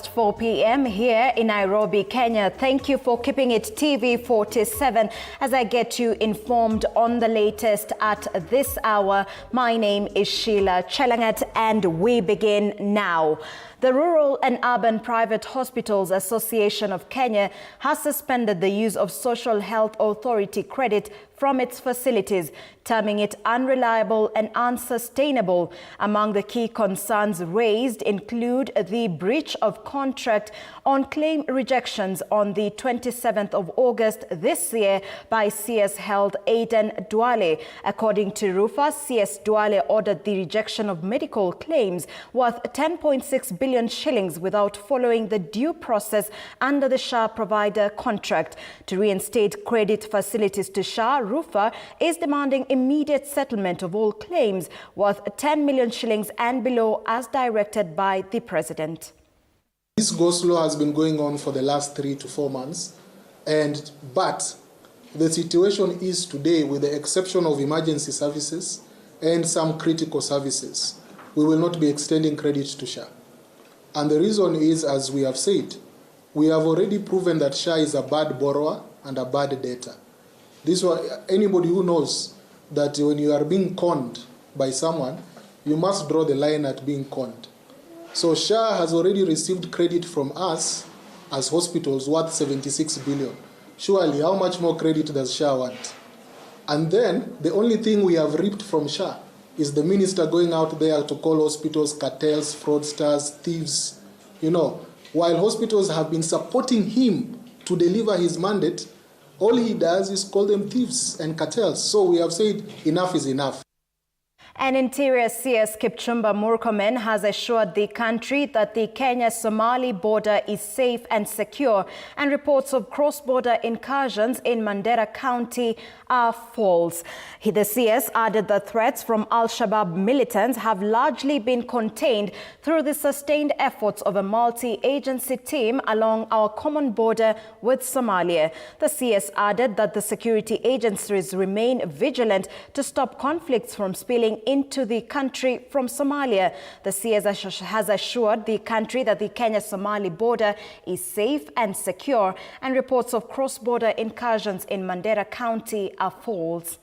4 p.m. here in Nairobi, Kenya. Thank you for keeping it TV47 as I get you informed on the latest at this hour. My name is Sheilar, Chelagat, and we begin now. The Rural and Urban Private Hospitals Association of Kenya has suspended the use of Social Health Authority credit from its facilities, terming it unreliable and unsustainable. Among the key concerns raised include the breach of contract on claim rejections on the 27th of August this year by CS Health Aden Duale. According to RUFA, CS Duale ordered the rejection of medical claims worth 10.6 billion shillings without following the due process under the SHA provider contract. To reinstate credit facilities to SHA, RUFA is demanding immediate settlement of all claims worth 10 million shillings and below as directed by the President. This go-slow has been going on for the last 3 to 4 months, but the situation is today, with the exception of emergency services and some critical services, we will not be extending credit to SHA. And the reason is, as we have said, we have already proven that SHA is a bad borrower and a bad debtor. This was anybody who knows that when you are being conned by someone, you must draw the line at being conned. So SHA has already received credit from us as hospitals worth 76 billion. Surely, how much more credit does SHA want? And then the only thing we have reaped from SHA is the minister going out there to call hospitals cartels, fraudsters, thieves. You know, while hospitals have been supporting him to deliver his mandate, all he does is call them thieves and cartels. So we have said enough is enough. And Interior CS Kipchumba Murkomen has assured the country that the Kenya-Somali border is safe and secure, and reports of cross-border incursions in Mandera County are false. The CS added that threats from Al-Shabaab militants have largely been contained through the sustained efforts of a multi-agency team along our common border with Somalia. The CS added that the security agencies remain vigilant to stop conflicts from spilling into the country from Somalia. The CS has assured the country that the Kenya-Somali border is safe and secure, and reports of cross-border incursions in Mandera County are false.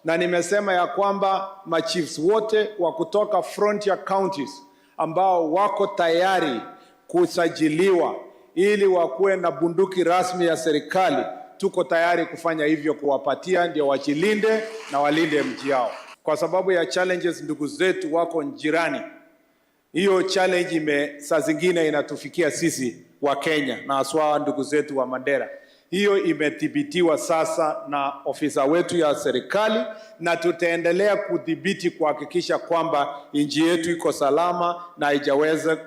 Na nimesema ya kwamba machiefs wote wa kutoka frontier counties ambao wako tayari kusajiliwa ili wakuwe na bunduki rasmi ya serikali, tuko tayari kufanya hivyo, kuwapatia ndio wajilinde na walinde mji yao. Kwa sababu ya challenges ndugu zetu wako njirani, hiyo challenge saa zingine inatufikia sisi wa Kenya na haswa ndugu zetu wa Mandera. Hiyo imethibitiwa sasa na ofisa wetu ya serikali, na tutaendelea kudhibiti kuhakikisha kwamba nchi yetu iko salama na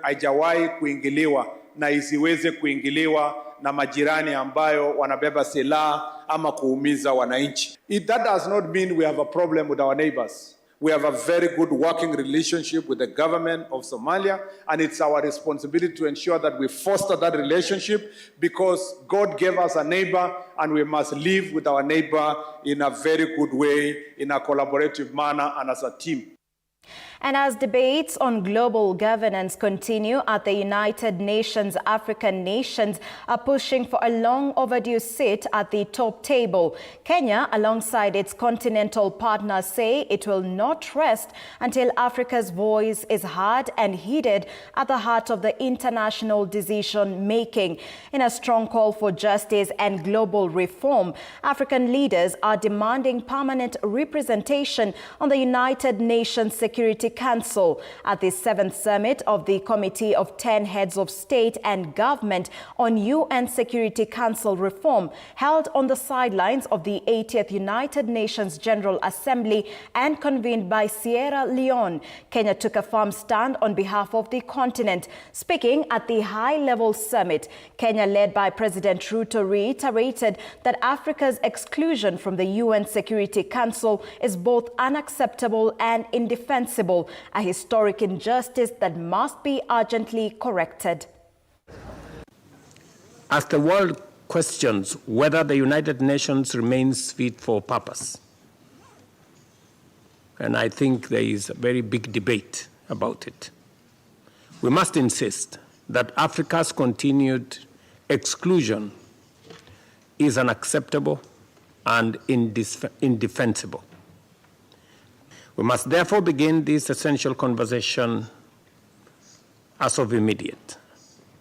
haijawahi kuingiliwa na isiweze kuingiliwa na majirani ambayo wanabeba silaha ama kuumiza wananchi. That does not mean we have a problem with our neighbors. We have a very good working relationship with the government of Somalia, and it's our responsibility to ensure that we foster that relationship, because God gave us a neighbor and we must live with our neighbor in a very good way, in a collaborative manner and as a team. And as debates on global governance continue at the United Nations, African nations are pushing for a long overdue seat at the top table. Kenya, alongside its continental partners, say it will not rest until Africa's voice is heard and heeded at the heart of the international decision-making. In a strong call for justice and global reform, African leaders are demanding permanent representation on the United Nations Security Council. At the 7th summit of the Committee of 10 Heads of State and Government on UN Security Council reform, held on the sidelines of the 80th United Nations General Assembly and convened by Sierra Leone, Kenya took a firm stand on behalf of the continent. Speaking at the high-level summit, Kenya, led by President Ruto, reiterated that Africa's exclusion from the UN Security Council is both unacceptable and indefensible, a historic injustice that must be urgently corrected. As the world questions whether the United Nations remains fit for purpose, and I think there is a very big debate about it. We must insist that Africa's continued exclusion is unacceptable and indefensible. We must therefore begin this essential conversation as of immediate.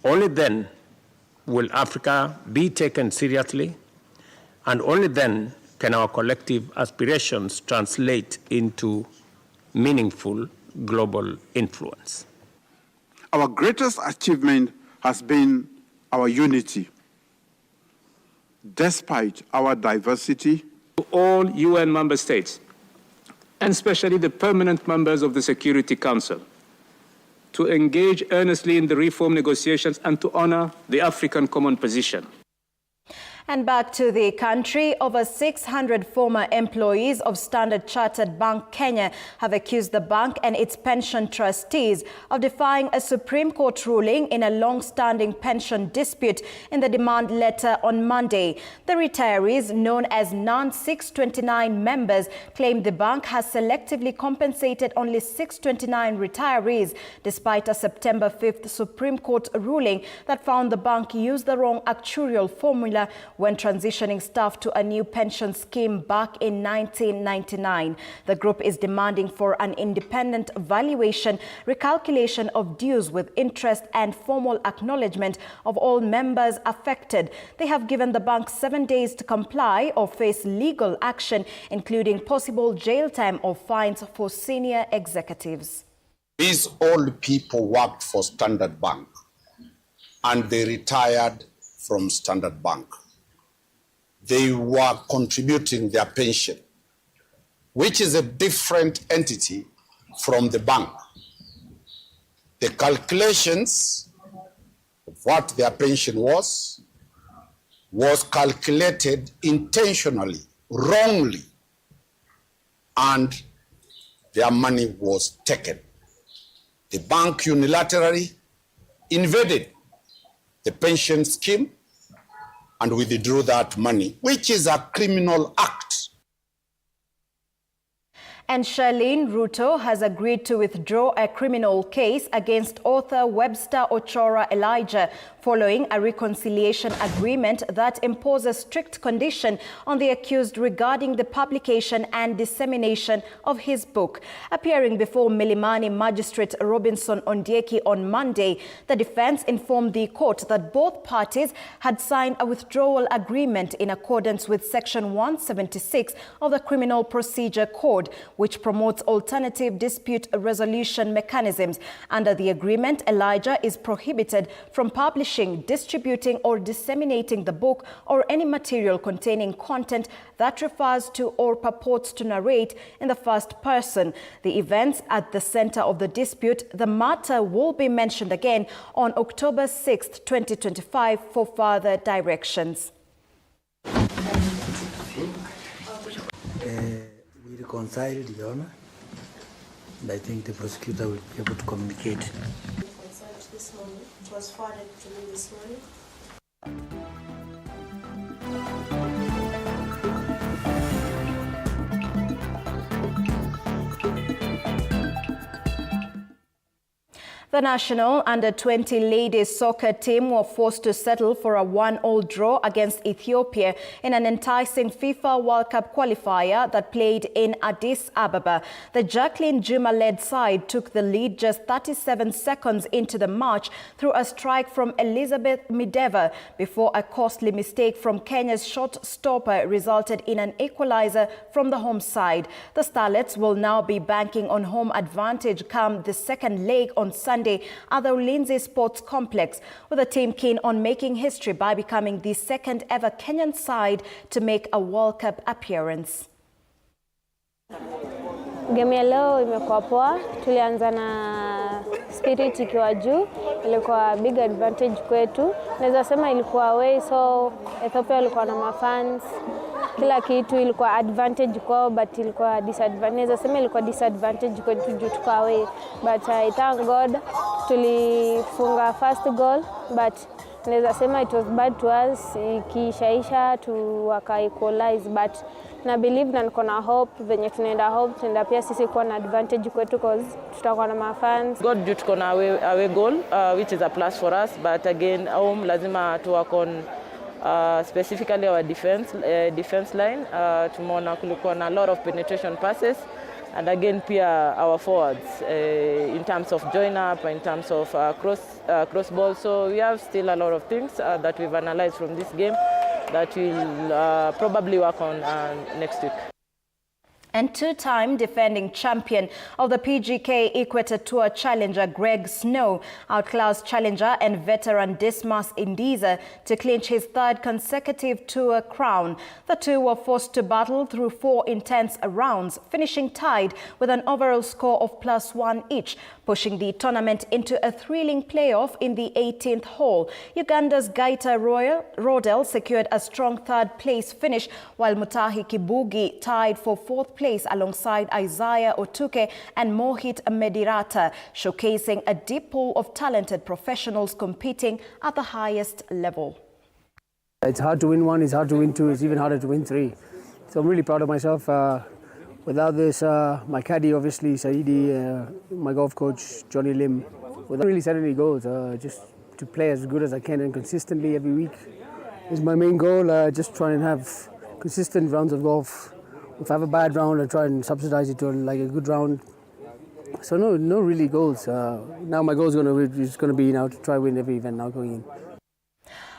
Only then will Africa be taken seriously, and only then can our collective aspirations translate into meaningful global influence. Our greatest achievement has been our unity. Despite our diversity, all UN member states, and especially the permanent members of the Security Council, to engage earnestly in the reform negotiations and to honor the African common position. And back to the country, over 600 former employees of Standard Chartered Bank Kenya have accused the bank and its pension trustees of defying a Supreme Court ruling in a long-standing pension dispute in the demand letter on Monday. The retirees, known as non-629 members, claim the bank has selectively compensated only 629 retirees, despite a September 5th Supreme Court ruling that found the bank used the wrong actuarial formula when transitioning staff to a new pension scheme back in 1999. The group is demanding for an independent valuation, recalculation of dues with interest, and formal acknowledgement of all members affected. They have given the bank 7 days to comply or face legal action, including possible jail time or fines for senior executives. These old people worked for Standard Bank and they retired from Standard Bank. They were contributing their pension, which is a different entity from the bank. The calculations of what their pension was calculated intentionally, wrongly, and their money was taken. The bank unilaterally invaded the pension scheme and withdrew that money, which is a criminal act. And Charlene Ruto has agreed to withdraw a criminal case against author Webster Ochora Elijah following a reconciliation agreement that imposes strict condition on the accused regarding the publication and dissemination of his book. Appearing before Milimani Magistrate Robinson Ondieki on Monday, the defense informed the court that both parties had signed a withdrawal agreement in accordance with Section 176 of the Criminal Procedure Code, which promotes alternative dispute resolution mechanisms. Under the agreement, Elijah is prohibited from publishing, distributing, or disseminating the book or any material containing content that refers to or purports to narrate in the first person the events at the center of the dispute. The matter will be mentioned again on October 6, 2025 for further directions. We reconciled, Your Honor, and I think the prosecutor will be able to communicate. This morning. It was forwarded to me this morning. The national under-20 ladies soccer team were forced to settle for a 1-1 draw against Ethiopia in an enticing FIFA World Cup qualifier that played in Addis Ababa. The Jacqueline Juma-led side took the lead just 37 seconds into the match through a strike from Elizabeth Mideva before a costly mistake from Kenya's shot stopper resulted in an equalizer from the home side. The Starlets will now be banking on home advantage come the second leg on Sunday at the Ulinzi Sports Complex, with the team keen on making history by becoming the second ever Kenyan side to make a World Cup appearance. Game ya leo imekuwa poa, tulianza na spirit ikiwa juu, ilikuwa big advantage kwetu. Naweza sema ilikuwa away, so Ethiopia walikuwa na mafans. Kila kitu ilikuwa advantage kwao, but ilikuwa disadvantage. Naweza sema ilikuwa disadvantage kwetu juu tuko away, but I thank God tulifunga first goal, but naweza sema it was bad to us, ikishaisha tu waka equalize, but na believe na niko na hope venye tunaenda pia sisi kuwa na advantage kwetu cause tutakuwa na mafans. God due tuko na away goal which is a plus for us, but again home lazima tu work on specifically our defense line. Tumeona kulikuwa na a lot of penetration passes, and again pia our forwards in terms of join up, in terms of cross ball. So we have still a lot of things that we've analyzed from this game that we'll probably work on next week. And two-time defending champion of the PGK Equator Tour challenger Greg Snow outclassed challenger and veteran Dismas Indiza to clinch his third consecutive tour crown. The two were forced to battle through 4 intense rounds, finishing tied with an overall score of +1 each, pushing the tournament into a thrilling playoff in the 18th hole. Uganda's Gaita Rodel secured a strong third-place finish, while Mutahi Kibugi tied for 4th place alongside Isaiah Otuke and Mohit Medirata, showcasing a deep pool of talented professionals competing at the highest level. It's hard to win 1, it's hard to win 2, it's even harder to win 3. So I'm really proud of myself. Without this, my caddy, obviously, Saidi, my golf coach, Johnny Lim, without really set any goals, just to play as good as I can and consistently every week is my main goal. Just try and have consistent rounds of golf. If I have a bad round, I try and subsidize it to like a good round. So no really goals. Now my goal is going to be now to try win every event now going in.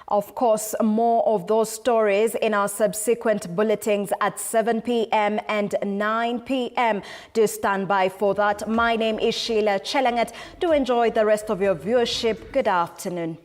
Of course, more of those stories in our subsequent bulletins at 7 p.m. and 9 p.m. Do stand by for that. My name is Sheilar Chelagat. Do enjoy the rest of your viewership. Good afternoon.